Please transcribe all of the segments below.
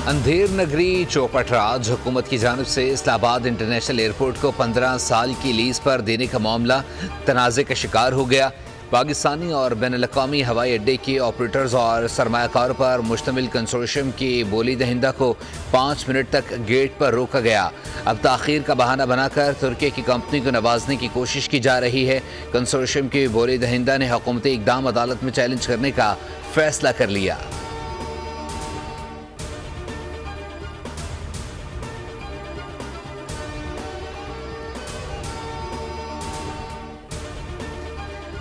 अंधेर नगरी चौपट राज हुकूमत की जानिब से इस्लामाबाद इंटरनेशनल एयरपोर्ट को 15 साल की लीज पर देने का मामला तनाज़े का शिकार हो गया। पाकिस्तानी और बैनुल-अक़वामी हवाई अड्डे के ऑपरेटर्स और सरमायाकारों पर मुश्तमिल कंसोर्शियम की बोली दहिंदा को 5 मिनट तक गेट पर रोका गया। अब ताख़ीर का बहाना बनाकर तुर्की की कंपनी को नवाजने की कोशिश की जा रही है। कंसोर्शियम की बोली दहिंदा ने हुकूमती इक़दाम अदालत में चैलेंज करने का फैसला कर लिया।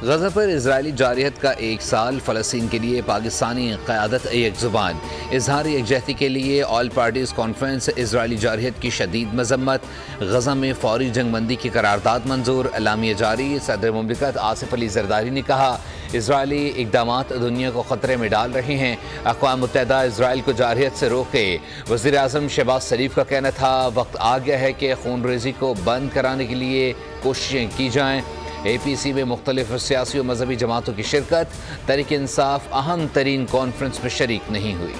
गज़ा पर इजरायली जारहियत का 1 साल, फ़लस्तीन के लिए पाकिस्तानी क़यादत एक ज़ुबान, इजहार यकजहती के लिए ऑल पार्टीज़ कॉन्फ्रेंस, इजरायली जारहियत की शदीद मज़म्मत, गज़ा में फ़ौरी जंगबंदी की करारदाद मंजूर, एलामिया जारी। सदर मुमलिकत आसिफ अली ज़रदारी ने कहा, इजरायली इक़दामात दुनिया को ख़तरे में डाल रहे हैं, अक़वाम मुत्तहिदा इजराइल को जारहियत से रोके। वज़ीर आज़म शहबाज शरीफ का कहना था, वक्त आ गया है कि खून रेज़ी को बंद कराने के लिए कोशिशें की जाएँ। APC में मुख्तलिफ सियासी और मजहबी जमातों की शिरकत, तहरीक इंसाफ अहम तरीन कॉन्फ्रेंस में शरीक नहीं हुई।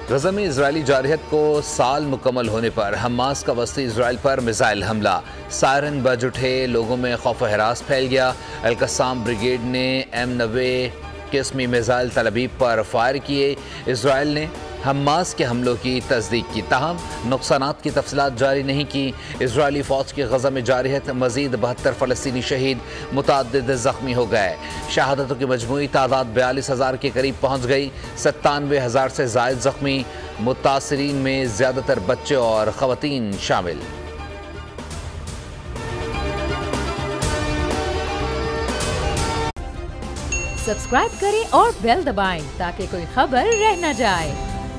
गज़ा में इजरायली जारहियत को साल मुकम्मल होने पर हमास का वस्ती इजराइल पर मिसाइल हमला, सायरन बज उठे, लोगों में खौफ व हरास फैल गया। अल-कस्साम ब्रिगेड ने M90 किस्मी मिसाइल तल-अबीब पर फायर किए। इजराइल ने हमास के हमलों की तस्दीक की, ताहम नुकसानात की तफसीलात जारी नहीं की। इजरायली फ़ौज की गज़ा में जारहियत, मज़ीद 72 फ़लस्तीनी शहीद, मुतअद्दिद ज़ख्मी हो गए। शहादतों की मजमूई तादाद 42,000 के करीब पहुँच गई। 97,000 से ज़ायद ज़ख्मी, मुतासरीन में ज़्यादातर बच्चे और ख़वातीन शामिल। सब्सक्राइब करें और बेल दबाएं ताकि कोई खबर रह न जाए।